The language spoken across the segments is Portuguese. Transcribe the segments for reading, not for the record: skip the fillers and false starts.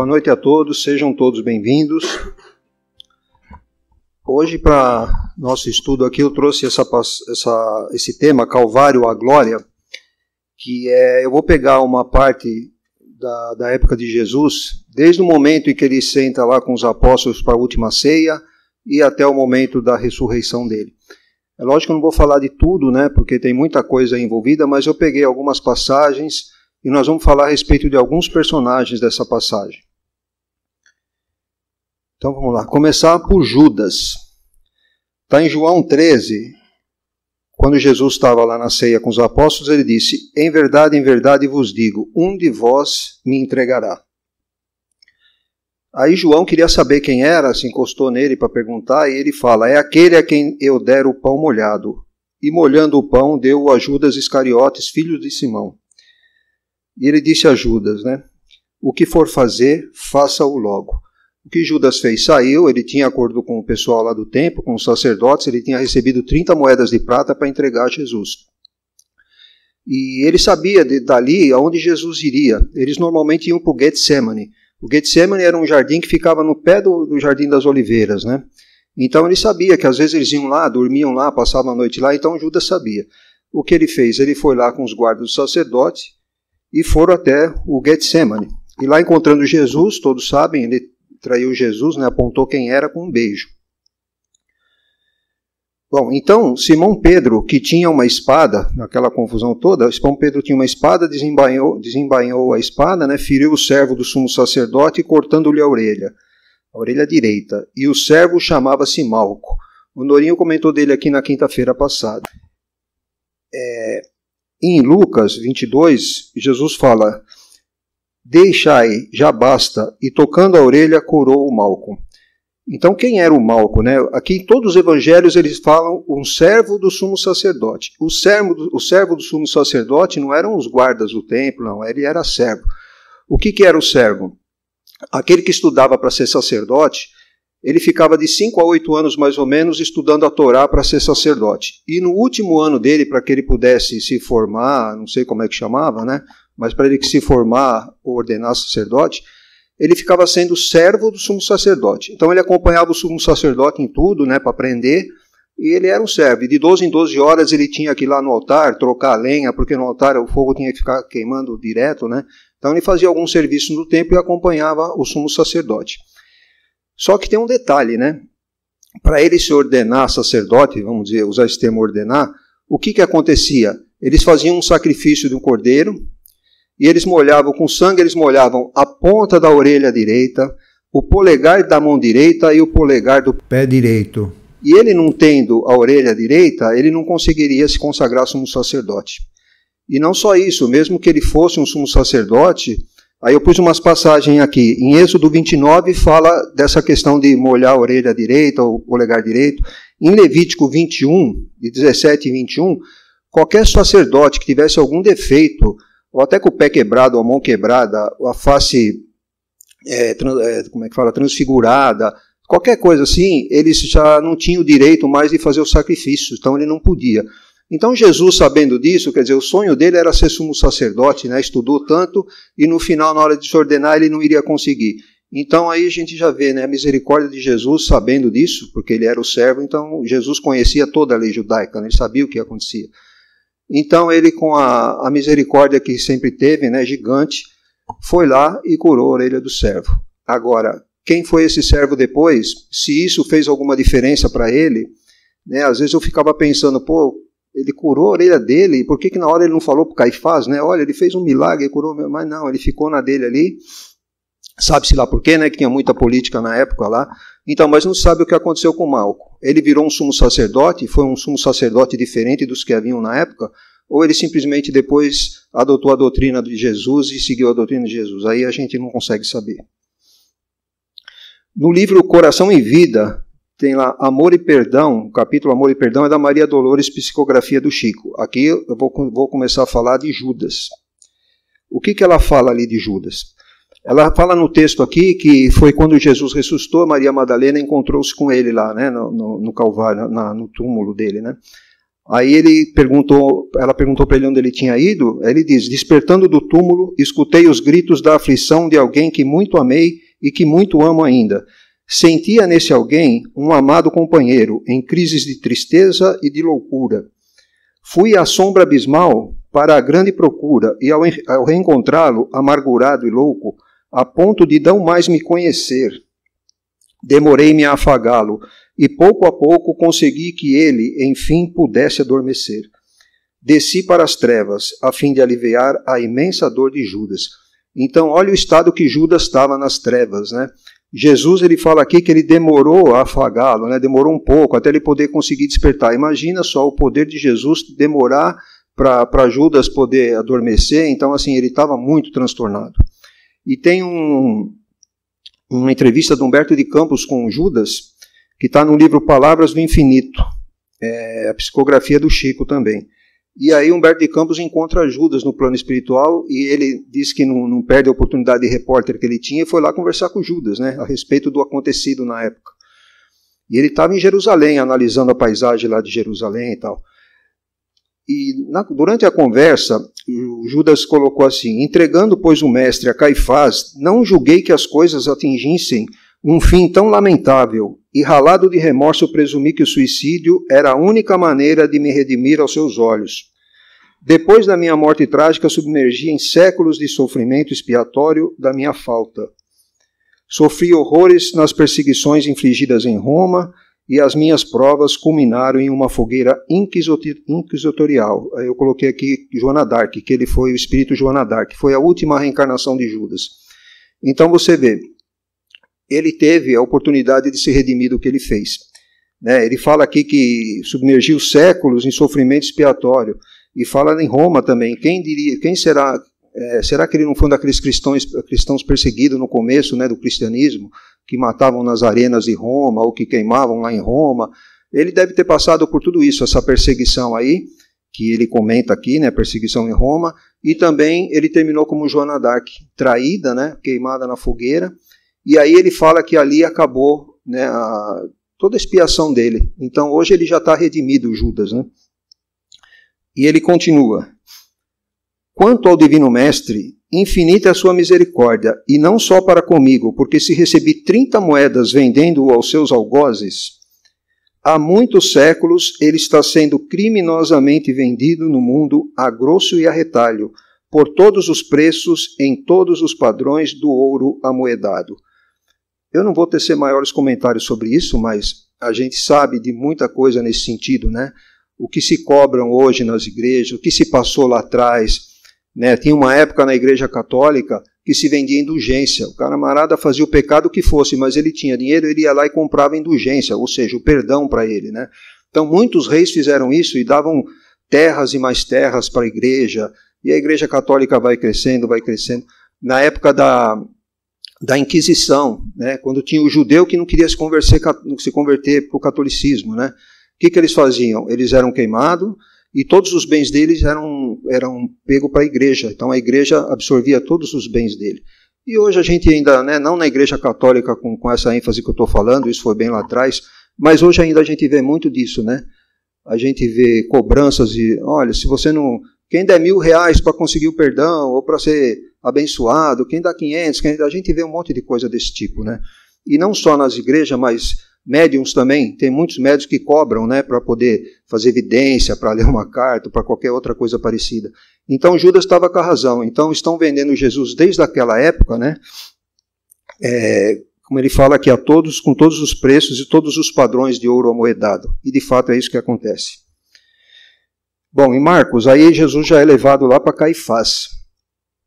Boa noite a todos, sejam todos bem-vindos. Hoje, para nosso estudo aqui, eu trouxe esse tema, Calvário à Glória, que eu vou pegar uma parte da época de Jesus, desde o momento em que ele senta lá com os apóstolos para a última ceia e até o momento da ressurreição dele. É lógico que eu não vou falar de tudo, né, porque tem muita coisa envolvida, mas eu peguei algumas passagens e nós vamos falar a respeito de alguns personagens dessa passagem. Então vamos lá, começar por Judas. Está em João 13, quando Jesus estava lá na ceia com os apóstolos, ele disse: em verdade vos digo, um de vós me entregará. Aí João queria saber quem era, se encostou nele para perguntar, e ele fala: é aquele a quem eu der o pão molhado. E molhando o pão, deu a Judas Iscariotes, filho de Simão. E ele disse a Judas, né, o que for fazer, faça-o logo. O que Judas fez? Saiu, ele tinha acordo com o pessoal lá do templo, com os sacerdotes, ele tinha recebido 30 moedas de prata para entregar a Jesus. E ele sabia dali aonde Jesus iria. Eles normalmente iam para o Getsemane. O Getsemane era um jardim que ficava no pé do Jardim das Oliveiras, né? Então ele sabia que às vezes eles iam lá, dormiam lá, passavam a noite lá, então Judas sabia. O que ele fez? Ele foi lá com os guardas do sacerdote e foram até o Getsemane. E lá encontrando Jesus, todos sabem, ele traiu Jesus, né, apontou quem era com um beijo. Bom, então, Simão Pedro, que tinha uma espada, naquela confusão toda, Simão Pedro tinha uma espada, desembainhou a espada, né, feriu o servo do sumo sacerdote, cortando-lhe a orelha direita. E o servo chamava-se Malco. O Norinho comentou dele aqui na quinta-feira passada. Em Lucas 22, Jesus fala: deixai, já basta, e tocando a orelha, curou o Malco. Então, quem era o Malco, né? Aqui em todos os evangelhos eles falam um servo do sumo sacerdote. O servo do sumo sacerdote não eram os guardas do templo, não, ele era servo. O que era o servo? Aquele que estudava para ser sacerdote, ele ficava de 5 a 8 anos mais ou menos estudando a Torá para ser sacerdote. E no último ano dele, para que ele pudesse se formar, não sei como é que chamava, né? Mas para ele se formar ou ordenar sacerdote, ele ficava sendo servo do sumo sacerdote. Então ele acompanhava o sumo sacerdote em tudo, né, para aprender, e ele era um servo. E de 12 em 12 horas ele tinha que ir lá no altar, trocar a lenha, porque no altar o fogo tinha que ficar queimando direto, né? Então ele fazia algum serviço no templo e acompanhava o sumo sacerdote. Só que tem um detalhe, né? Para ele se ordenar sacerdote, vamos dizer, usar esse termo ordenar, o que acontecia? Eles faziam um sacrifício de um cordeiro, e eles molhavam com sangue, eles molhavam a ponta da orelha direita, o polegar da mão direita e o polegar do pé direito. E ele não tendo a orelha direita, ele não conseguiria se consagrar sumo sacerdote. E não só isso, mesmo que ele fosse um sumo sacerdote, aí eu pus umas passagens aqui. Em Êxodo 29 fala dessa questão de molhar a orelha direita ou o polegar direito. Em Levítico 21, de 17 e 21, qualquer sacerdote que tivesse algum defeito, ou até com o pé quebrado, ou a mão quebrada, ou a face transfigurada, qualquer coisa assim, eles já não tinham o direito mais de fazer os sacrifícios, então ele não podia. Então Jesus, sabendo disso, quer dizer, o sonho dele era ser sumo sacerdote, né? Estudou tanto, e no final, na hora de se ordenar, ele não iria conseguir. Então aí a gente já vê, né, a misericórdia de Jesus, sabendo disso, porque ele era o servo, então Jesus conhecia toda a lei judaica, né? Ele sabia o que acontecia. Então ele, com a misericórdia que sempre teve, né, gigante, foi lá e curou a orelha do servo. Agora, quem foi esse servo depois? Se isso fez alguma diferença para ele, né, às vezes eu ficava pensando, ele curou a orelha dele, por que na hora ele não falou para Caifás, né? Olha, ele fez um milagre, ele curou, mas não, ele ficou na dele ali, sabe-se lá por quê, né, que tinha muita política na época lá. Então, mas não sabe o que aconteceu com Malco. Ele virou um sumo sacerdote, foi um sumo sacerdote diferente dos que haviam na época, ou ele simplesmente depois adotou a doutrina de Jesus e seguiu a doutrina de Jesus. Aí a gente não consegue saber. No livro Coração em Vida, tem lá Amor e Perdão, o capítulo Amor e Perdão é da Maria Dolores, psicografia do Chico. Aqui eu vou começar a falar de Judas. O que ela fala ali de Judas? Ela fala no texto aqui que foi quando Jesus ressuscitou, Maria Madalena encontrou-se com ele lá, né, no Calvário, no túmulo dele, né? Aí ela perguntou para ele onde ele tinha ido. Aí ele diz: despertando do túmulo, escutei os gritos da aflição de alguém que muito amei e que muito amo ainda. Sentia nesse alguém um amado companheiro, em crises de tristeza e de loucura. Fui à sombra abismal para a grande procura, e ao reencontrá-lo, amargurado e louco, a ponto de não mais me conhecer, demorei-me a afagá-lo, e pouco a pouco consegui que ele, enfim, pudesse adormecer. Desci para as trevas, a fim de aliviar a imensa dor de Judas. Então, olha o estado que Judas estava nas trevas, né? Jesus, ele fala aqui que ele demorou a afagá-lo, né? Demorou um pouco até ele poder conseguir despertar. Imagina só o poder de Jesus demorar para Judas poder adormecer. Então, assim, ele estava muito transtornado. E tem uma entrevista de Humberto de Campos com Judas, que está no livro Palavras do Infinito, a psicografia do Chico também. E aí Humberto de Campos encontra Judas no plano espiritual e ele diz que não perde a oportunidade de repórter que ele tinha e foi lá conversar com Judas, né, a respeito do acontecido na época. E ele estava em Jerusalém, analisando a paisagem lá de Jerusalém e tal. E durante a conversa, Judas colocou assim: entregando, pois, o mestre a Caifás, não julguei que as coisas atingissem um fim tão lamentável, e ralado de remorso presumi que o suicídio era a única maneira de me redimir aos seus olhos. Depois da minha morte trágica, submergi em séculos de sofrimento expiatório da minha falta. Sofri horrores nas perseguições infligidas em Roma, e as minhas provas culminaram em uma fogueira inquisitorial. Eu coloquei aqui Joana d'Arc, que ele foi o espírito Joana d'Arc, foi a última reencarnação de Judas. Então você vê, ele teve a oportunidade de se redimir do que ele fez. Ele fala aqui que submergiu séculos em sofrimento expiatório, e fala em Roma também. Quem será? Será que ele não foi um daqueles cristãos perseguidos no começo, né, do cristianismo, que matavam nas arenas de Roma, ou que queimavam lá em Roma? Ele deve ter passado por tudo isso, essa perseguição aí, que ele comenta aqui, né, perseguição em Roma, e também ele terminou como Joana d'Arc, traída, né, queimada na fogueira, e aí ele fala que ali acabou, né, toda a expiação dele. Então hoje ele já está redimido, Judas, né? E ele continua: quanto ao Divino Mestre, infinita é a sua misericórdia, e não só para comigo, porque se recebi 30 moedas vendendo-o aos seus algozes, há muitos séculos ele está sendo criminosamente vendido no mundo a grosso e a retalho, por todos os preços, em todos os padrões do ouro amoedado. Eu não vou tecer maiores comentários sobre isso, mas a gente sabe de muita coisa nesse sentido, né? O que se cobram hoje nas igrejas, o que se passou lá atrás, né? Tinha uma época na Igreja Católica que se vendia indulgência. O camarada fazia o pecado que fosse, mas ele tinha dinheiro, ele ia lá e comprava indulgência, ou seja, o perdão para ele, né? Então muitos reis fizeram isso e davam terras e mais terras para a igreja, e a Igreja Católica vai crescendo, vai crescendo. Na época da Inquisição, né, quando tinha o judeu que não queria se converter para o catolicismo, né, o que eles faziam? Eles eram queimados e todos os bens deles eram pegos para a igreja. Então a igreja absorvia todos os bens dele. E hoje a gente ainda, né, não na Igreja Católica com essa ênfase que eu estou falando, isso foi bem lá atrás, mas hoje ainda a gente vê muito disso, né? A gente vê cobranças de, olha, se você não... Quem der R$1.000 para conseguir o perdão, ou para ser abençoado, quem dá 500, a gente vê um monte de coisa desse tipo, né? E não só nas igrejas, mas médiums também, tem muitos médiums que cobram, né, para poder fazer evidência, para ler uma carta, para qualquer outra coisa parecida. Então Judas estava com a razão. Então estão vendendo Jesus desde aquela época, né? Como ele fala aqui, a todos, com todos os preços e todos os padrões de ouro amoedado. E de fato é isso que acontece. Bom, em Marcos, aí Jesus já é levado lá para Caifás,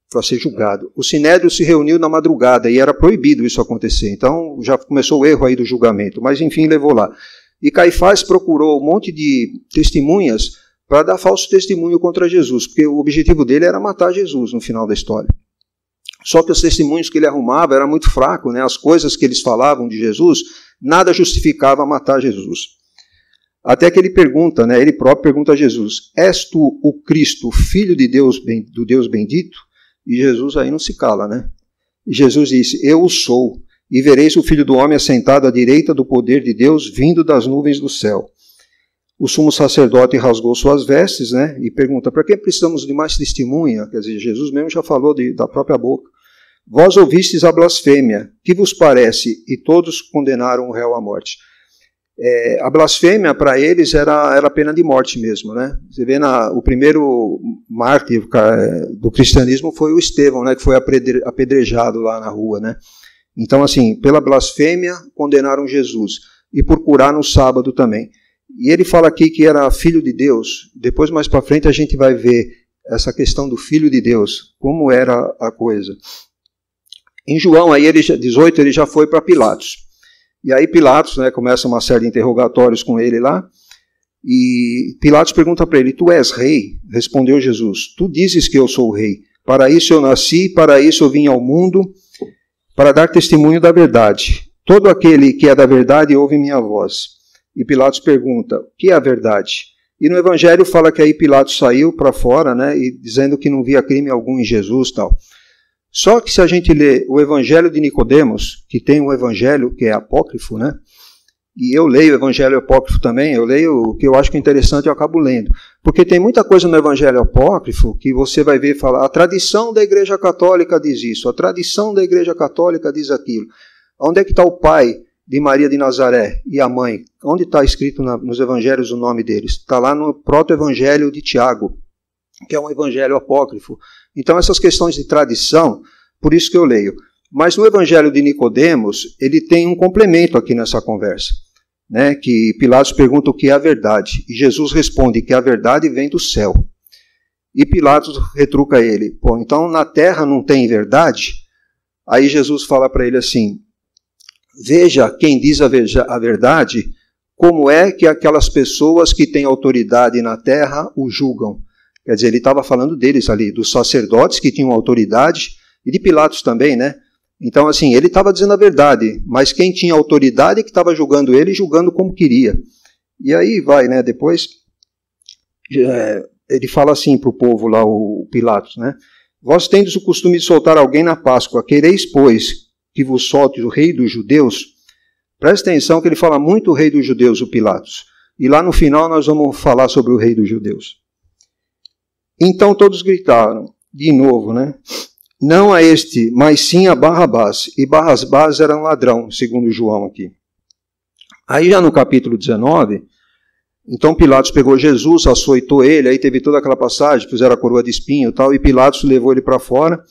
para ser julgado. O Sinédrio se reuniu na madrugada e era proibido isso acontecer. Então já começou o erro aí do julgamento, mas enfim levou lá. E Caifás procurou um monte de testemunhas para dar falso testemunho contra Jesus, porque o objetivo dele era matar Jesus no final da história. Só que os testemunhos que ele arrumava eram muito fracos, né? As coisas que eles falavam de Jesus, nada justificava matar Jesus. Até que ele pergunta, né? Ele próprio pergunta a Jesus: és tu o Cristo, filho de Deus, do Deus bendito? E Jesus aí não se cala, né? E Jesus disse: eu o sou, e vereis o Filho do Homem assentado à direita do poder de Deus, vindo das nuvens do céu. O sumo sacerdote rasgou suas vestes, né, e pergunta, para que precisamos de mais testemunha? Quer dizer, Jesus mesmo já falou da própria boca. Vós ouvistes a blasfêmia, que vos parece? E todos condenaram o réu à morte. A blasfêmia para eles era pena de morte mesmo, né? Você vê o primeiro mártir do cristianismo foi o Estevão, né, que foi apedrejado lá na rua, né? Então, assim, pela blasfêmia condenaram Jesus e por curar no sábado também. E ele fala aqui que era filho de Deus. Depois, mais para frente, a gente vai ver essa questão do filho de Deus, como era a coisa. Em João, aí 18, ele já foi para Pilatos. E aí Pilatos, né, começa uma série de interrogatórios com ele lá. E Pilatos pergunta para ele, tu és rei? Respondeu Jesus, tu dizes que eu sou o rei. Para isso eu nasci, para isso eu vim ao mundo, para dar testemunho da verdade. Todo aquele que é da verdade ouve minha voz. E Pilatos pergunta, o que é a verdade? E no Evangelho fala que aí Pilatos saiu para fora, né, e dizendo que não via crime algum em Jesus e tal. Só que se a gente lê o Evangelho de Nicodemos, que tem um Evangelho que é apócrifo, né? E eu leio o Evangelho apócrifo também, eu leio o que eu acho que é interessante e eu acabo lendo. Porque tem muita coisa no Evangelho apócrifo que você vai ver falar, a tradição da Igreja Católica diz isso, a tradição da Igreja Católica diz aquilo. Onde é que está o pai de Maria de Nazaré e a mãe? Onde está escrito nos Evangelhos o nome deles? Está lá no proto-evangelho de Tiago, que é um evangelho apócrifo. Então essas questões de tradição, por isso que eu leio. Mas no Evangelho de Nicodemos, ele tem um complemento aqui nessa conversa, né? Que Pilatos pergunta o que é a verdade, e Jesus responde que a verdade vem do céu. E Pilatos retruca ele, pô, então na terra não tem verdade? Aí Jesus fala para ele assim, veja quem diz a verdade, como é que aquelas pessoas que têm autoridade na terra o julgam. Quer dizer, ele estava falando deles ali, dos sacerdotes que tinham autoridade, e de Pilatos também, né? Então, assim, ele estava dizendo a verdade, mas quem tinha autoridade que estava julgando ele, julgando como queria. E aí vai, né? Depois, ele fala assim para o povo lá, o Pilatos, né? Vós tendes o costume de soltar alguém na Páscoa, quereis, pois, que vos solte o rei dos judeus? Presta atenção que ele fala muito o rei dos judeus, o Pilatos. E lá no final nós vamos falar sobre o rei dos judeus. Então todos gritaram, de novo, né? Não a este, mas sim a Barrabás. E Barrabás era um ladrão, segundo João aqui. Aí já no capítulo 19, então Pilatos pegou Jesus, açoitou ele, aí teve toda aquela passagem, fizeram a coroa de espinho e tal, e Pilatos levou ele para fora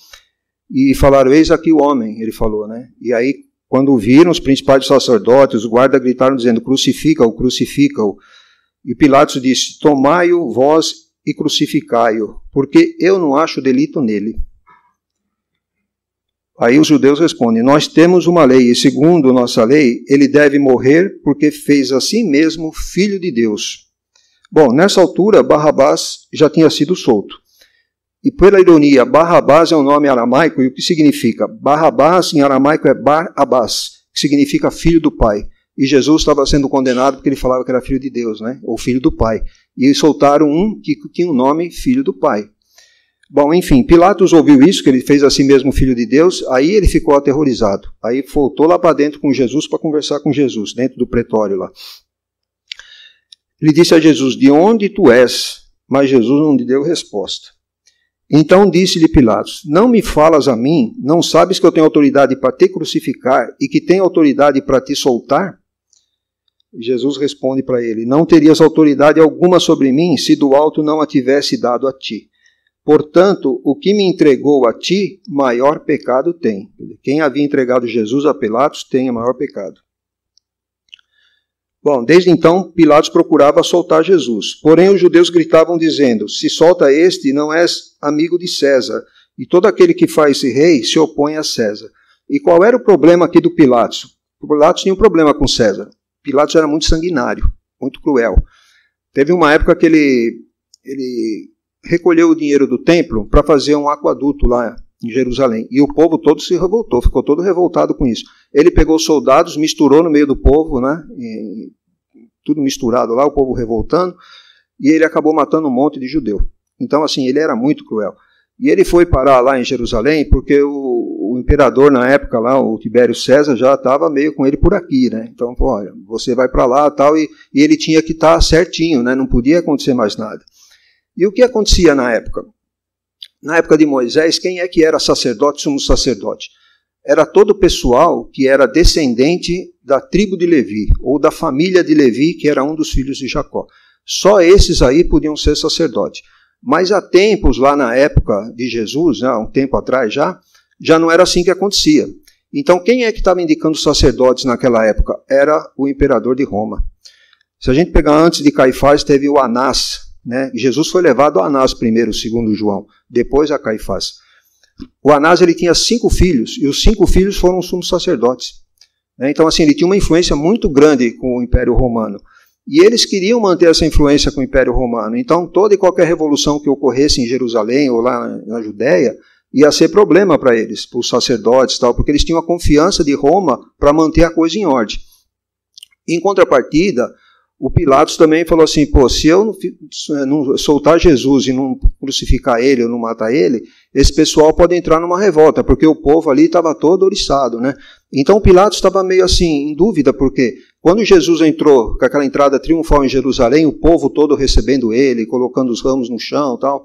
e falaram, eis aqui o homem, ele falou, né? E aí, quando viram os principais sacerdotes, os guardas gritaram dizendo, crucifica-o, crucifica-o. E Pilatos disse, tomai-o vós e crucificai-o, porque eu não acho delito nele. Aí os judeus respondem, nós temos uma lei, e segundo nossa lei, ele deve morrer porque fez a si mesmo filho de Deus. Bom, nessa altura, Barrabás já tinha sido solto. E pela ironia, Barrabás é um nome aramaico, e o que significa? Barrabás em aramaico é Bar-Abás, que significa filho do pai. E Jesus estava sendo condenado porque ele falava que era filho de Deus, né? Ou filho do pai. E soltaram um que tinha o nome filho do pai. Bom, enfim, Pilatos ouviu isso, que ele fez a si mesmo filho de Deus, aí ele ficou aterrorizado. Aí voltou lá para dentro com Jesus para conversar com Jesus, dentro do pretório lá. Ele disse a Jesus, de onde tu és? Mas Jesus não lhe deu resposta. Então disse-lhe Pilatos, não me falas a mim? Não sabes que eu tenho autoridade para te crucificar e que tenho autoridade para te soltar? Jesus responde para ele, não terias autoridade alguma sobre mim se do alto não a tivesse dado a ti. Portanto, o que me entregou a ti, maior pecado tem. Quem havia entregado Jesus a Pilatos tem o maior pecado. Bom, desde então, Pilatos procurava soltar Jesus. Porém, os judeus gritavam dizendo, se solta este, não és amigo de César. E todo aquele que faz-se rei se opõe a César. E qual era o problema aqui do Pilatos? Pilatos tinha um problema com César. Pilatos era muito sanguinário, muito cruel. Teve uma época que ele recolheu o dinheiro do templo para fazer um aquaduto lá em Jerusalém. E o povo todo se revoltou, ficou todo revoltado com isso. Ele pegou soldados, misturou no meio do povo, né? Tudo misturado lá, o povo revoltando, e ele acabou matando um monte de judeu. Então, assim, ele era muito cruel. E ele foi parar lá em Jerusalém porque o o imperador na época lá, o Tibério César, já estava meio com ele por aqui, né? Então, pô, olha, você vai para lá tal, e ele tinha que estar certinho, né? Não podia acontecer mais nada. E o que acontecia na época? Na época de Moisés, quem é que era sacerdote, sumo sacerdote? Era todo o pessoal que era descendente da tribo de Levi, ou da família de Levi, que era um dos filhos de Jacó. Só esses aí podiam ser sacerdotes. Mas há tempos, lá na época de Jesus, né, um tempo atrás já não era assim que acontecia. Então, quem é que estava indicando os sacerdotes naquela época? Era o imperador de Roma. Se a gente pegar antes de Caifás, teve o Anás, né? Jesus foi levado a Anás primeiro, segundo João, depois a Caifás. O Anás, ele tinha 5 filhos, e os 5 filhos foram sumos sacerdotes. Então, assim, ele tinha uma influência muito grande com o Império Romano. E eles queriam manter essa influência com o Império Romano. Então, toda e qualquer revolução que ocorresse em Jerusalém ou lá na Judéia ia ser problema para eles, para os sacerdotes, tal, porque eles tinham a confiança de Roma para manter a coisa em ordem. Em contrapartida, o Pilatos também falou assim, pô, se eu não soltar Jesus e não crucificar ele ou não matar ele, esse pessoal pode entrar numa revolta, porque o povo ali estava todo oriçado, né? Então o Pilatos estava meio assim, em dúvida, porque quando Jesus entrou com aquela entrada triunfal em Jerusalém, o povo todo recebendo ele, colocando os ramos no chão e tal,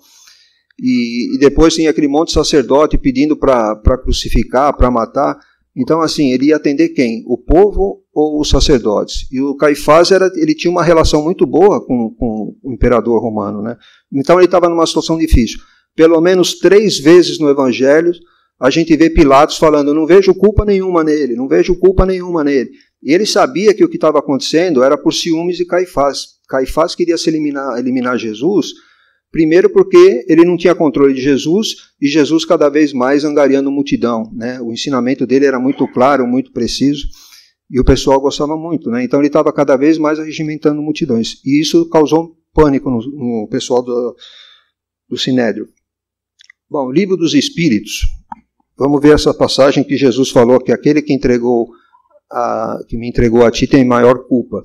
e depois tinha aquele monte de sacerdote pedindo para crucificar, para matar. Então, assim, ele ia atender quem? O povo ou os sacerdotes? E o Caifás, ele tinha uma relação muito boa com o imperador romano, né? Então, ele estava numa situação difícil. Pelo menos 3 vezes no Evangelho, a gente vê Pilatos falando, não vejo culpa nenhuma nele, não vejo culpa nenhuma nele. E ele sabia que o que estava acontecendo era por ciúmes de Caifás. Caifás queria se eliminar Jesus, primeiro porque ele não tinha controle de Jesus, e Jesus cada vez mais angariando multidão, né? O ensinamento dele era muito claro, muito preciso, e o pessoal gostava muito, né? Então ele estava cada vez mais arregimentando multidões. E isso causou pânico no pessoal do Sinédrio. Bom, Livro dos Espíritos. Vamos ver essa passagem que Jesus falou que aquele que me entregou a ti tem maior culpa.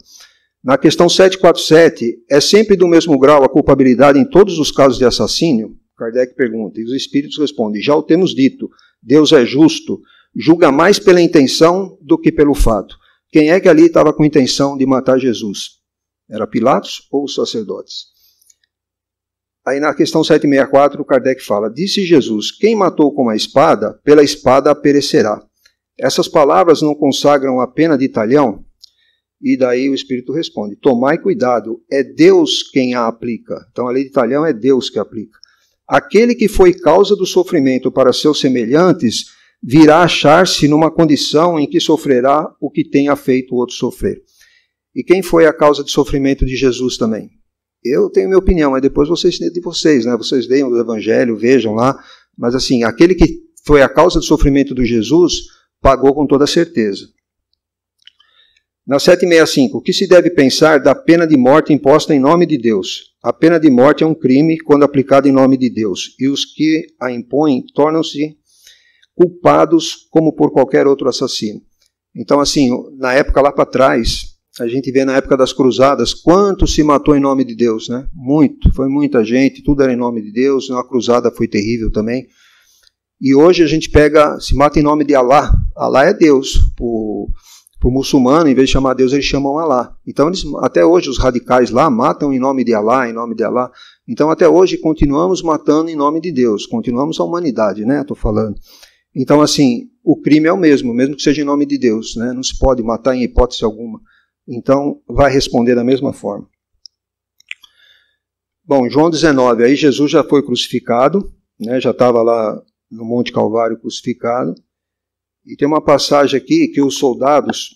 Na questão 747, é sempre do mesmo grau a culpabilidade em todos os casos de assassínio? Kardec pergunta, e os espíritos respondem, já o temos dito, Deus é justo, julga mais pela intenção do que pelo fato. Quem é que ali estava com intenção de matar Jesus? Era Pilatos ou os sacerdotes? Aí na questão 764, Kardec fala, disse Jesus, quem matou com a espada, pela espada perecerá. Essas palavras não consagram a pena de talhão? E daí o Espírito responde, tomai cuidado, é Deus quem a aplica. Então a lei de talhão é Deus que aplica. Aquele que foi causa do sofrimento para seus semelhantes, virá achar-se numa condição em que sofrerá o que tenha feito o outro sofrer. E quem foi a causa do sofrimento de Jesus também? Eu tenho minha opinião, mas depois vocês têm de vocês, né? Vocês leiam o Evangelho, vejam lá. Mas assim, aquele que foi a causa do sofrimento de Jesus, pagou com toda certeza. Na 765, o que se deve pensar da pena de morte imposta em nome de Deus? A pena de morte é um crime quando aplicada em nome de Deus, e os que a impõem tornam-se culpados como por qualquer outro assassino. Então, assim, na época lá para trás, a gente vê na época das cruzadas, quanto se matou em nome de Deus, né? Muito, foi muita gente, tudo era em nome de Deus, uma cruzada foi terrível também. E hoje a gente se mata em nome de Alá. Alá é Deus, para o muçulmano, em vez de chamar Deus, eles chamam Alá. Então, até hoje, os radicais lá matam em nome de Alá, em nome de Alá. Então, até hoje, continuamos matando em nome de Deus. Continuamos a humanidade, né? Estou falando. Então, assim, o crime é o mesmo que seja em nome de Deus, né? Não se pode matar em hipótese alguma. Então, vai responder da mesma forma. Bom, João 19, aí Jesus já foi crucificado, né? Já estava lá no Monte Calvário crucificado. E tem uma passagem aqui que os soldados,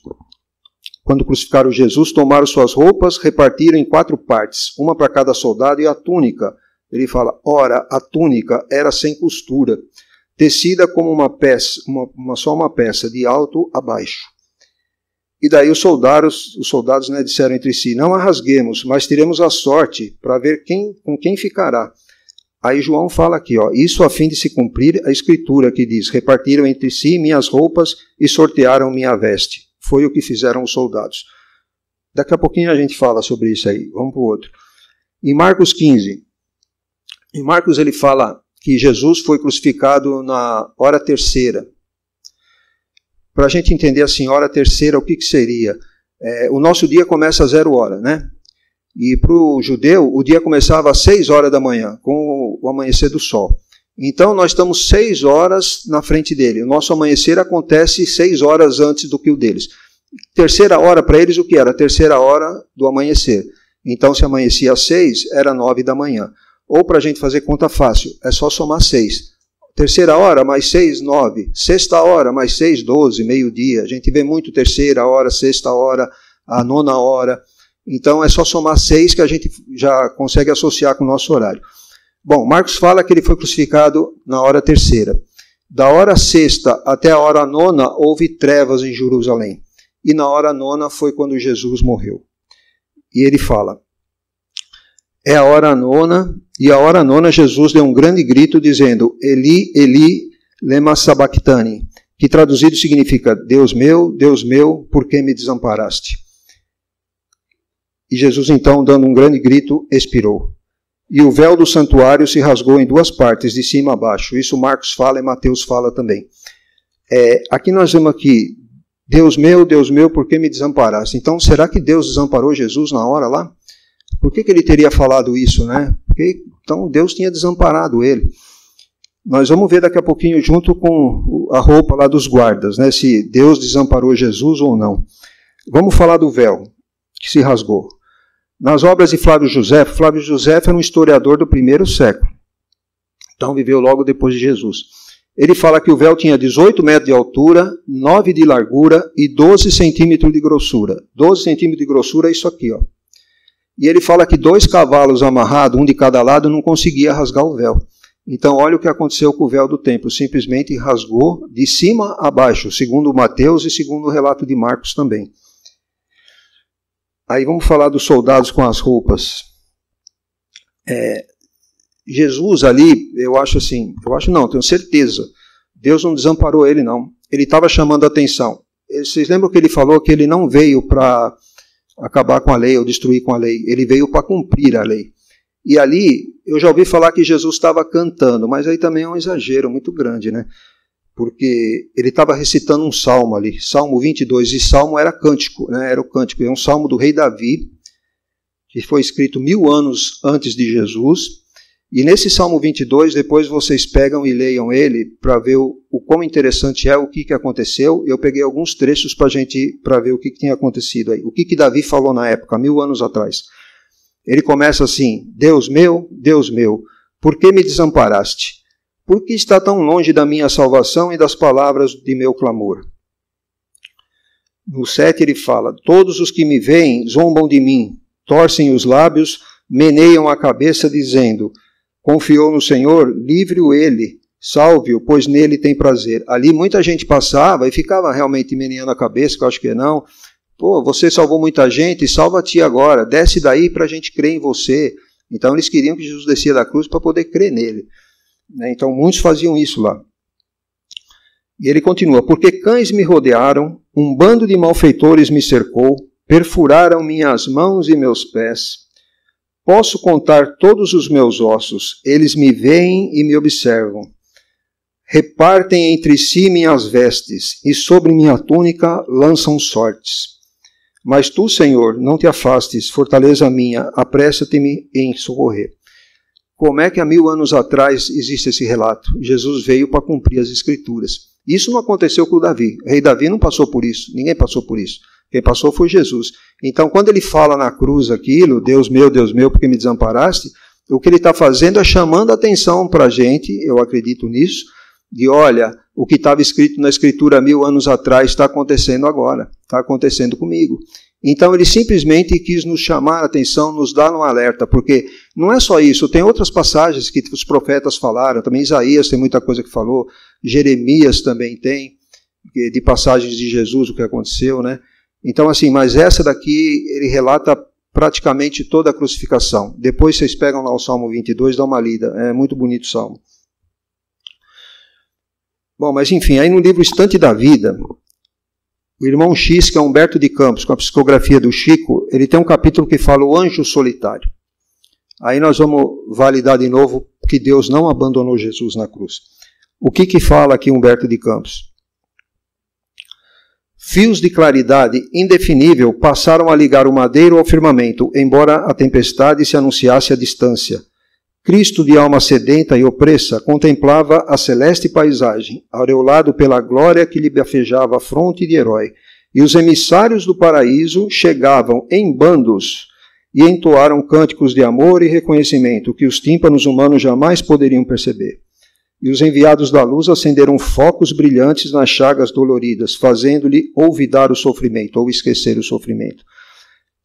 quando crucificaram Jesus, tomaram suas roupas, repartiram em 4 partes, uma para cada soldado, e a túnica, ele fala, ora, a túnica era sem costura, tecida como uma peça, só uma peça, de alto a baixo. E daí os soldados, né, disseram entre si, não a rasguemos, mas tiremos a sorte para ver com quem ficará. Aí João fala aqui, ó, isso a fim de se cumprir a escritura que diz, repartiram entre si minhas roupas e sortearam minha veste. Foi o que fizeram os soldados. Daqui a pouquinho a gente fala sobre isso aí. Vamos para o outro. Em Marcos 15, em Marcos ele fala que Jesus foi crucificado na hora terceira. para a gente entender assim, hora terceira, o que seria? O nosso dia começa às 0 hora, né? E para o judeu, o dia começava às 6 horas da manhã, com o amanhecer do sol. Então, nós estamos 6 horas na frente dele. O nosso amanhecer acontece 6 horas antes do que o deles. Terceira hora, para eles, o que era? A terceira hora do amanhecer. Então, se amanhecia às 6, era 9 da manhã. Ou, para a gente fazer conta fácil, é só somar 6. Terceira hora, mais 6, 9. Sexta hora, mais 6, 12, meio-dia. A gente vê muito terceira hora, sexta hora, a 9ª hora. Então, é só somar 6 que a gente já consegue associar com o nosso horário. Bom, Marcos fala que ele foi crucificado na hora terceira. Da hora sexta até a hora 9ª, houve trevas em Jerusalém. E na hora 9ª foi quando Jesus morreu. E ele fala, é a hora 9ª, e a hora 9ª Jesus deu um grande grito dizendo, Eli, Eli, lema sabachthani, que traduzido significa, Deus meu, por que me desamparaste? E Jesus então, dando um grande grito, expirou. E o véu do santuário se rasgou em 2 partes, de cima a baixo. Isso Marcos fala e Mateus fala também. Aqui nós vemos aqui, Deus meu, por que me desamparaste? Então, será que Deus desamparou Jesus na hora lá? Por que ele teria falado isso, né? Porque, então, Deus tinha desamparado ele. Nós vamos ver daqui a pouquinho, junto com a roupa lá dos guardas, né? Se Deus desamparou Jesus ou não. Vamos falar do véu que se rasgou. Nas obras de Flávio Josefo era um historiador do 1º século. Então viveu logo depois de Jesus. Ele fala que o véu tinha 18 metros de altura, 9 de largura e 12 centímetros de grossura. 12 centímetros de grossura é isso aqui, ó. E ele fala que 2 cavalos amarrados, um de cada lado, não conseguia rasgar o véu. Então olha o que aconteceu com o véu do templo. Simplesmente rasgou de cima a baixo, segundo Mateus e segundo o relato de Marcos também. Aí vamos falar dos soldados com as roupas. Jesus ali, tenho certeza, Deus não desamparou ele não. Ele estava chamando a atenção. Vocês lembram que ele falou que ele não veio para acabar com a lei ou destruir com a lei, ele veio para cumprir a lei. E ali, eu já ouvi falar que Jesus estava cantando, mas aí também é um exagero muito grande, né? Porque ele estava recitando um salmo ali, Salmo 22, e salmo era cântico, né? Era o cântico, é um salmo do rei Davi, que foi escrito 1000 anos antes de Jesus, e nesse Salmo 22, depois vocês pegam e leiam ele, para ver o quão interessante é, o que aconteceu. Eu peguei alguns trechos para ver o que tinha acontecido aí, o que Davi falou na época, 1000 anos atrás. Ele começa assim, Deus meu, por que me desamparaste? Por que está tão longe da minha salvação e das palavras de meu clamor? No 7 ele fala, todos os que me veem zombam de mim, torcem os lábios, meneiam a cabeça dizendo, confiou no Senhor, livre-o ele, salve-o, pois nele tem prazer. Ali muita gente passava e ficava realmente meneando a cabeça, que eu acho que não. Pô, você salvou muita gente, salva-te agora, desce daí para a gente crer em você. Então eles queriam que Jesus descia da cruz para poder crer nele. Então muitos faziam isso lá. E ele continua, porque cães me rodearam, um bando de malfeitores me cercou, perfuraram minhas mãos e meus pés. Posso contar todos os meus ossos, eles me veem e me observam. Repartem entre si minhas vestes, e sobre minha túnica lançam sortes. Mas tu, Senhor, não te afastes, fortaleza minha, apressa-te-me em socorrer. Como é que há 1000 anos atrás existe esse relato? Jesus veio para cumprir as Escrituras. Isso não aconteceu com o Davi. O rei Davi não passou por isso, ninguém passou por isso. Quem passou foi Jesus. Então, quando ele fala na cruz aquilo, Deus meu, por que me desamparaste? O que ele está fazendo é chamando a atenção para a gente, eu acredito nisso, de olha, o que estava escrito na Escritura 1000 anos atrás está acontecendo agora, está acontecendo comigo. Então ele simplesmente quis nos chamar a atenção, nos dar um alerta, porque não é só isso, tem outras passagens que os profetas falaram, também Isaías tem muita coisa que falou, Jeremias também tem, de passagens de Jesus, o que aconteceu, né? Então assim, mas essa daqui, ele relata praticamente toda a crucificação. Depois vocês pegam lá o Salmo 22, dá uma lida, é muito bonito o Salmo. Bom, mas enfim, aí no livro Estante da Vida, o irmão X, que é Humberto de Campos, com a psicografia do Chico, ele tem um capítulo que fala o anjo solitário. Aí nós vamos validar de novo que Deus não abandonou Jesus na cruz. O que fala aqui Humberto de Campos? Fios de claridade indefinível passaram a ligar o madeiro ao firmamento, embora a tempestade se anunciasse à distância. Cristo, de alma sedenta e opressa, contemplava a celeste paisagem, aureolado pela glória que lhe bafejava a fronte de herói. E os emissários do paraíso chegavam em bandos e entoaram cânticos de amor e reconhecimento que os tímpanos humanos jamais poderiam perceber. E os enviados da luz acenderam focos brilhantes nas chagas doloridas, fazendo-lhe olvidar o sofrimento, ou esquecer o sofrimento.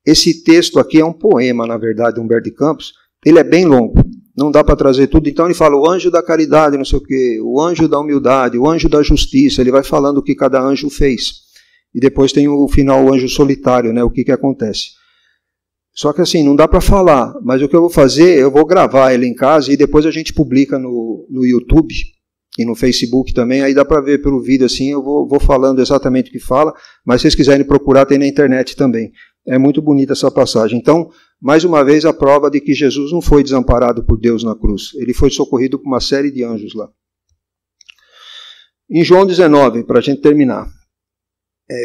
Esse texto aqui é um poema, na verdade, de Humberto de Campos. Ele é bem longo, não dá para trazer tudo. Então ele fala o anjo da caridade, não sei o quê, o anjo da humildade, o anjo da justiça. Ele vai falando o que cada anjo fez. E depois tem o final, o anjo solitário, né, o que acontece. Só que assim, não dá para falar, mas o que eu vou fazer, eu vou gravar ele em casa e depois a gente publica no YouTube e no Facebook também, aí dá para ver pelo vídeo assim, eu vou falando exatamente o que fala, mas se vocês quiserem procurar, tem na internet também. É muito bonita essa passagem. Então, mais uma vez, a prova de que Jesus não foi desamparado por Deus na cruz, ele foi socorrido por uma série de anjos lá. Em João 19, para a gente terminar.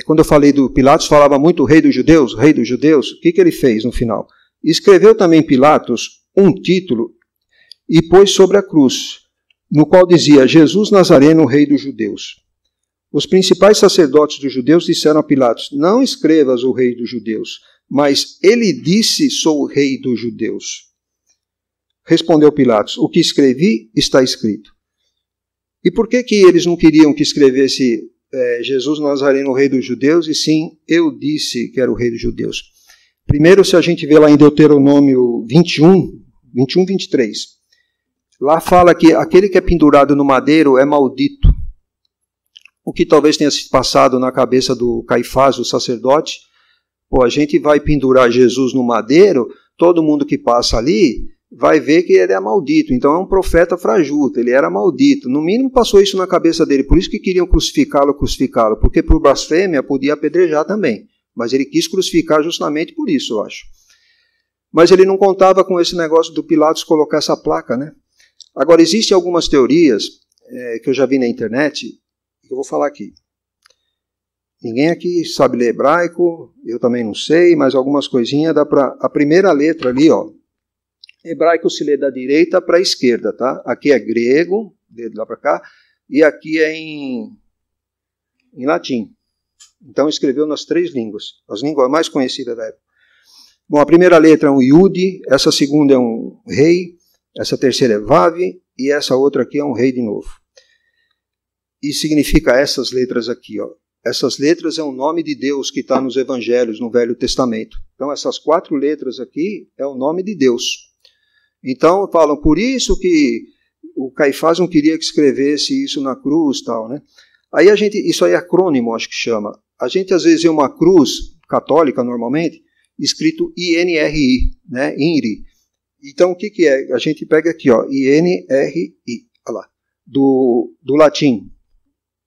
Quando eu falei do Pilatos, falava muito rei dos judeus, o que ele fez no final? Escreveu também Pilatos um título e pôs sobre a cruz, no qual dizia, Jesus Nazareno, rei dos judeus. Os principais sacerdotes dos judeus disseram a Pilatos, não escrevas o rei dos judeus, mas ele disse, sou o rei dos judeus. Respondeu Pilatos, o que escrevi está escrito. E por que eles não queriam que escrevesse Jesus Nazareno, rei dos judeus, e sim, eu disse que era o rei dos judeus? Primeiro, se a gente vê lá em Deuteronômio 21, 23, lá fala que aquele que é pendurado no madeiro é maldito. O que talvez tenha se passado na cabeça do Caifás, o sacerdote, a gente vai pendurar Jesus no madeiro, todo mundo que passa ali vai ver que ele é maldito. Então é um profeta frajuto, ele era maldito. No mínimo passou isso na cabeça dele, por isso que queriam crucificá-lo, porque por blasfêmia podia apedrejar também. Mas ele quis crucificar justamente por isso, eu acho. Mas ele não contava com esse negócio do Pilatos colocar essa placa, né? Agora, existem algumas teorias que eu já vi na internet, que eu vou falar aqui. Ninguém aqui sabe ler hebraico, eu também não sei, mas algumas coisinhas dá para... A primeira letra ali, ó, hebraico se lê da direita para a esquerda, tá? Aqui é grego, dedo lá para cá, e aqui é em latim. Então escreveu nas três línguas, as línguas mais conhecidas da época. Bom, a primeira letra é um Yud, essa segunda é um rei, essa terceira é Vav, e essa outra aqui é um rei de novo. E significa essas letras aqui, ó. Essas letras é o nome de Deus que está nos evangelhos, no Velho Testamento. Então essas 4 letras aqui é o nome de Deus. Então falam, por isso que o Caifás não queria que escrevesse isso na cruz, tal, né? Aí isso aí é acrônimo, acho que chama. A gente às vezes vê uma cruz católica normalmente, escrito INRI, né? INRI. Então o que é? A gente pega aqui, ó, INRI, olha lá, do latim.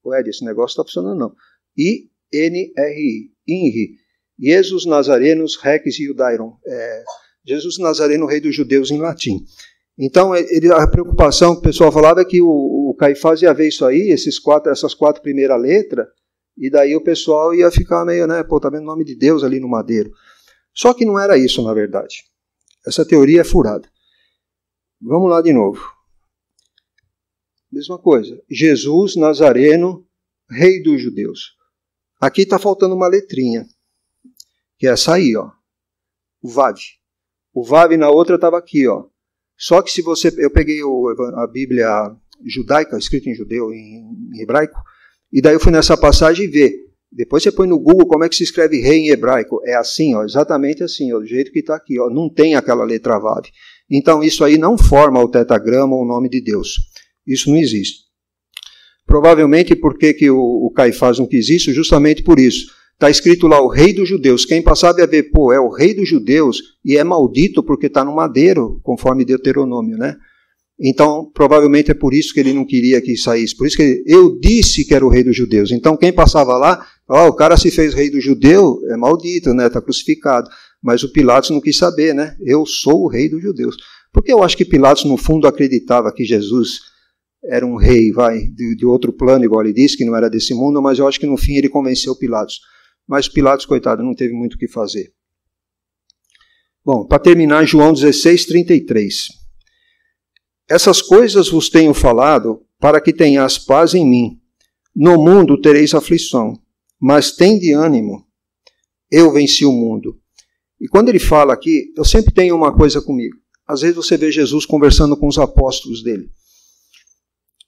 Ué, esse negócio está funcionando não. INRI, INRI. Jesus Nazarenus Rex Iudairon. Jesus Nazareno, rei dos judeus, em latim. Então, a preocupação que o pessoal falava é que o Caifás ia ver isso aí, essas 4 primeiras letras, e daí o pessoal ia ficar meio, né, tá vendo o nome de Deus ali no madeiro. Só que não era isso, na verdade. Essa teoria é furada. Vamos lá de novo. Mesma coisa. Jesus Nazareno, rei dos judeus. Aqui está faltando uma letrinha, que é essa aí, ó. O Vav. O Vav na outra estava aqui, ó. Só que se você... Eu peguei a Bíblia judaica, escrita em judeu, em hebraico, e daí eu fui nessa passagem e ver. Depois você põe no Google como é que se escreve rei em hebraico. É assim, ó, exatamente assim, ó, do jeito que está aqui. Ó. Não tem aquela letra Vav. Então isso aí não forma o tetragrama ou o nome de Deus. Isso não existe. Provavelmente porque que o Caifás não quis isso, justamente por isso. Está escrito lá, o rei dos judeus. Quem passava ia ver, é o rei dos judeus e é maldito porque está no madeiro, conforme Deuteronômio, né? Então, provavelmente é por isso que ele não queria que saísse. Por isso que eu disse que era o rei dos judeus. Então, quem passava lá, o cara se fez rei do judeu, é maldito, né? Está crucificado. Mas o Pilatos não quis saber, né? Eu sou o rei dos judeus. Porque eu acho que Pilatos, no fundo, acreditava que Jesus era um rei, de outro plano, igual ele disse, que não era desse mundo, mas eu acho que no fim ele convenceu Pilatos. Mas Pilatos, coitado, não teve muito o que fazer. Bom, para terminar, João 16:33. Essas coisas vos tenho falado para que tenhas paz em mim. No mundo tereis aflição, mas tende ânimo, eu venci o mundo. E quando ele fala aqui, eu sempre tenho uma coisa comigo. Às vezes você vê Jesus conversando com os apóstolos dele.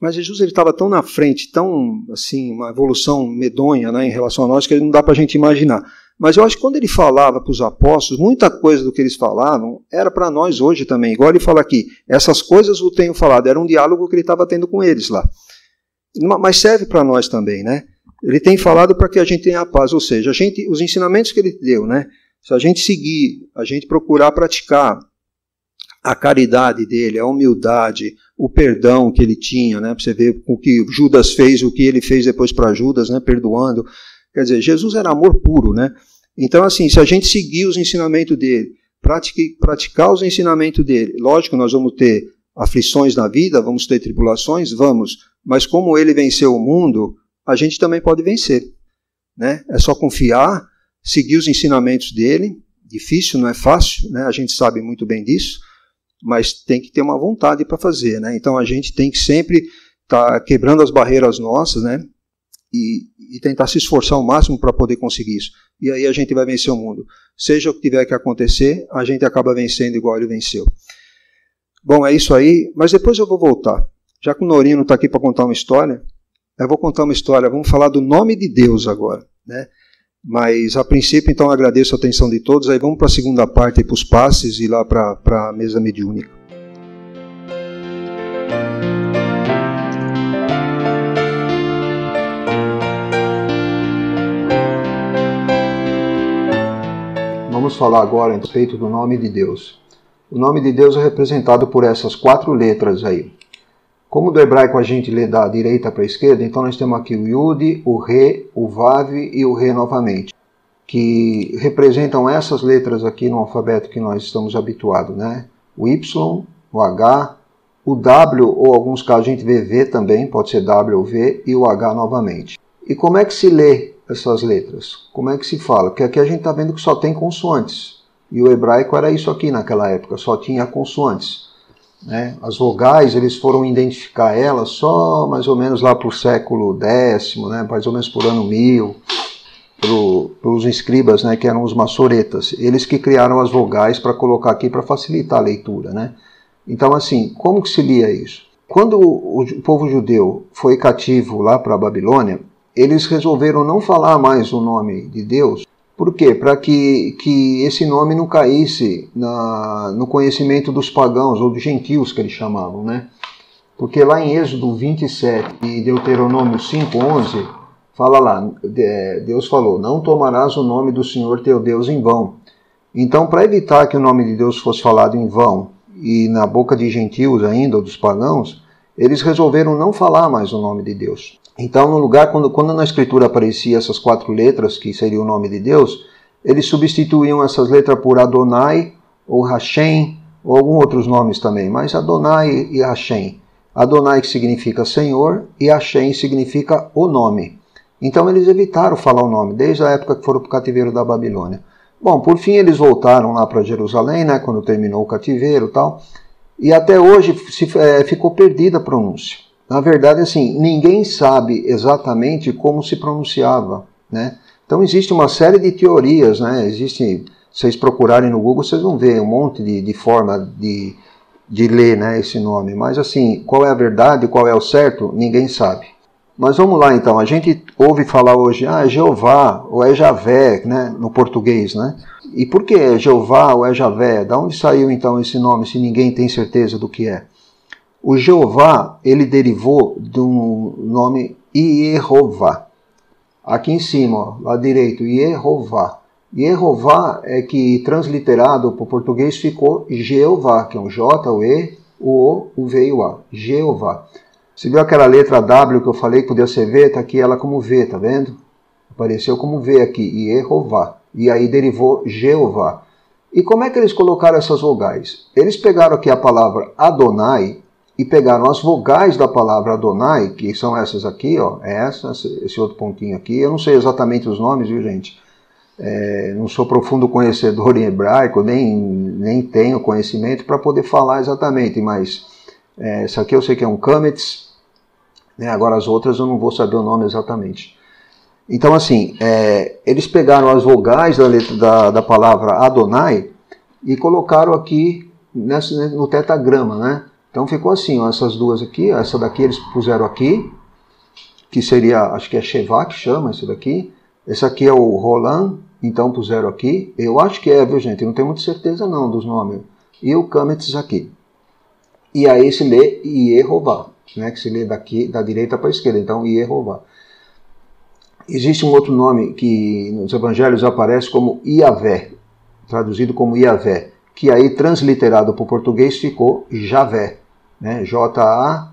Mas Jesus estava tão na frente, tão assim, uma evolução medonha, né, em relação a nós, que não dá para a gente imaginar. Mas eu acho que quando ele falava para os apóstolos, muita coisa do que eles falavam era para nós hoje também. Igual ele fala aqui, essas coisas eu tenho falado, era um diálogo que ele estava tendo com eles lá. Mas serve para nós também, né? Ele tem falado para que a gente tenha a paz, ou seja, os ensinamentos que ele deu, né? Se a gente seguir, a gente procurar praticar a caridade dele, a humildade, o perdão que ele tinha, né? Para você ver o que Judas fez, o que ele fez depois para Judas, né? Perdoando. Quer dizer, Jesus era amor puro, né? Então, assim, se a gente seguir os ensinamentos dele, praticar os ensinamentos dele, lógico, nós vamos ter aflições na vida, vamos ter tribulações, vamos, mas como ele venceu o mundo, a gente também pode vencer, né? É só confiar, seguir os ensinamentos dele, difícil, não é fácil, né? A gente sabe muito bem disso, mas tem que ter uma vontade para fazer, né? Então a gente tem que sempre estar quebrando as barreiras nossas, né? E tentar se esforçar ao máximo para poder conseguir isso. E aí a gente vai vencer o mundo. Seja o que tiver que acontecer, a gente acaba vencendo igual ele venceu. Bom, é isso aí, mas depois eu vou voltar. Já que o Norino está aqui para contar uma história, eu vou contar uma história, vamos falar do nome de Deus agora, né? Mas, a princípio, então, eu agradeço a atenção de todos. Aí vamos para a segunda parte, para os passes e lá para a mesa mediúnica. Vamos falar agora a respeito do nome de Deus. O nome de Deus é representado por essas 4 letras aí. Como do hebraico a gente lê da direita para a esquerda, então nós temos aqui o Yud, o Re, o Vav e o Re novamente, que representam essas letras aqui no alfabeto que nós estamos habituados, né? O Y, o H, o W, ou alguns casos a gente vê V também, pode ser W ou V, e o H novamente. E como é que se lê essas letras? Como é que se fala? Porque aqui a gente está vendo que só tem consoantes. E o hebraico era isso aqui naquela época, só tinha consoantes. Né? As vogais, eles foram identificar elas só mais ou menos lá para o século X, né? Mais ou menos por ano 1000, pelos escribas, né? Que eram os maçoretas. Eles que criaram as vogais para colocar aqui para facilitar a leitura. Né? Então, assim, como que se lia isso? Quando o povo judeu foi cativo lá para a Babilônia, eles resolveram não falar mais o nome de Deus. Por quê? Para que esse nome não caísse no conhecimento dos pagãos, ou dos gentios que eles chamavam, né? Porque lá em Êxodo 27 e Deuteronômio 5:11, fala lá, Deus falou, não tomarás o nome do Senhor teu Deus em vão. Então, para evitar que o nome de Deus fosse falado em vão, e na boca de gentios ainda, ou dos pagãos, eles resolveram não falar mais o nome de Deus. Então, no lugar, quando na escritura aparecia essas 4 letras, que seria o nome de Deus, eles substituíam essas letras por Adonai, ou Hashem, ou alguns outros nomes também, mas Adonai e Hashem. Adonai que significa Senhor, e Hashem significa o nome. Então, eles evitaram falar o nome, desde a época que foram para o cativeiro da Babilônia. Bom, por fim, eles voltaram lá para Jerusalém, né, quando terminou o cativeiro e tal, e até hoje ficou perdida a pronúncia. Na verdade, assim, ninguém sabe exatamente como se pronunciava, né? Então existe uma série de teorias, né? Se vocês procurarem no Google, vocês vão ver um monte de forma de ler, né, esse nome. Mas assim, qual é a verdade, qual é o certo, ninguém sabe. Mas vamos lá então, a gente ouve falar hoje, é Jeová ou é Javé, né, no português, né? E por que é Jeová ou é Javé? Da onde saiu então esse nome, se ninguém tem certeza do que é? O Jeová, ele derivou do nome Yehová. Aqui em cima, ó, lá direito, Yehová. Yehová é que transliterado para o português ficou Jeová, que é um J, o E, o O, o V e o A. Jeová. Você viu aquela letra W que eu falei que podia ser V? Está aqui ela como V, tá vendo? Apareceu como V aqui, Yehová. E aí derivou Jeová. E como é que eles colocaram essas vogais? Eles pegaram aqui a palavra Adonai e pegaram as vogais da palavra Adonai, que são essas aqui, ó, esse outro pontinho aqui. Eu não sei exatamente os nomes, viu, gente? Não sou profundo conhecedor em hebraico, nem tenho conhecimento para poder falar exatamente, mas essa aqui eu sei que é um kametz, né? Agora as outras eu não vou saber o nome exatamente. Então assim, eles pegaram as vogais da letra da palavra Adonai e colocaram aqui no tetagrama, né? Então ficou assim, ó, essas duas aqui, ó, essa daqui eles puseram aqui, que seria, acho que é Shevá que chama isso daqui. Esse aqui é o Roland, então puseram aqui. Eu acho que viu, gente? Eu não tenho muita certeza não dos nomes. E o kametz aqui. E aí se lê Yehová, né? Que se lê daqui da direita para a esquerda. Então Yehová. Existe um outro nome que nos evangelhos aparece como Iavé, traduzido como Iavé, que aí transliterado para o português ficou Javé, né? J-A-U-V,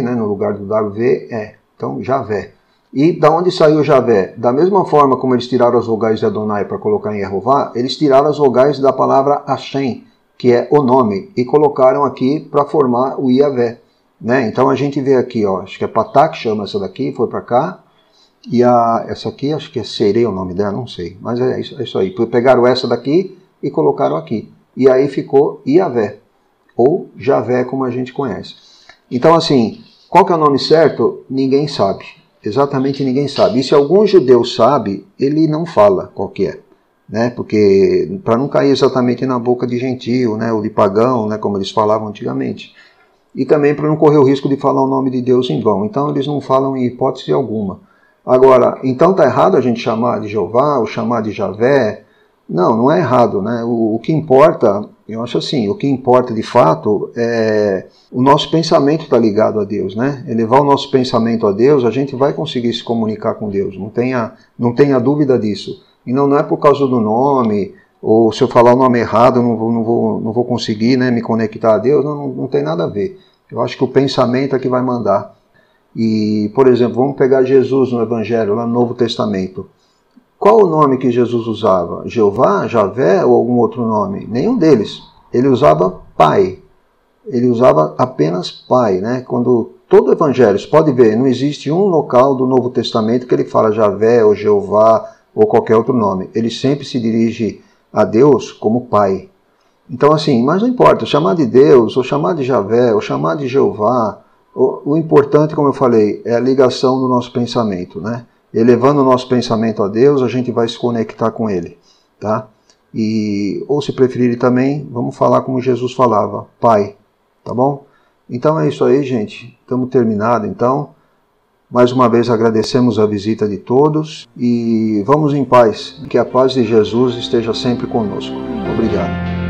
né? No lugar do W-V, então Javé. E da onde saiu Javé? Da mesma forma como eles tiraram as vogais de Adonai para colocar em Yehová, eles tiraram as vogais da palavra Hashem, que é o nome, e colocaram aqui para formar o Iavé, né? Então a gente vê aqui, ó, acho que é Patá que chama essa daqui, foi para cá, e essa aqui acho que é Serei o nome dela, não sei, mas é isso aí. Pegaram essa daqui e colocaram aqui, e aí ficou Iavé, ou Javé como a gente conhece. Então assim, qual que é o nome certo? Ninguém sabe, exatamente ninguém sabe. E se algum judeu sabe, ele não fala qual que é, né? Porque para não cair exatamente na boca de gentio, né? Ou de pagão, né? Como eles falavam antigamente. E também para não correr o risco de falar o nome de Deus em vão. Então eles não falam em hipótese alguma. Agora, então está errado a gente chamar de Jeová ou chamar de Javé? Não, não é errado, né? O que importa, eu acho assim, o que importa de fato é o nosso pensamento está ligado a Deus, né? Elevar o nosso pensamento a Deus, a gente vai conseguir se comunicar com Deus, não tenha dúvida disso. E não é por causa do nome, ou se eu falar o nome errado, eu não vou conseguir, né, me conectar a Deus, não tem nada a ver. Eu acho que o pensamento é que vai mandar. E, por exemplo, vamos pegar Jesus no Evangelho, lá no Novo Testamento. Qual o nome que Jesus usava? Jeová, Javé ou algum outro nome? Nenhum deles. Ele usava Pai. Ele usava apenas Pai, né? Quando todo Evangelho, você pode ver, não existe um local do Novo Testamento que ele fala Javé ou Jeová ou qualquer outro nome. Ele sempre se dirige a Deus como Pai. Então assim, mas não importa, chamar de Deus, ou chamar de Javé, ou chamar de Jeová, o importante, como eu falei, é a ligação do nosso pensamento, né? Elevando o nosso pensamento a Deus, a gente vai se conectar com Ele, tá? E, ou se preferir também, vamos falar como Jesus falava, Pai, tá bom? Então é isso aí, gente. Estamos terminados, então. Mais uma vez agradecemos a visita de todos e vamos em paz. Que a paz de Jesus esteja sempre conosco. Obrigado.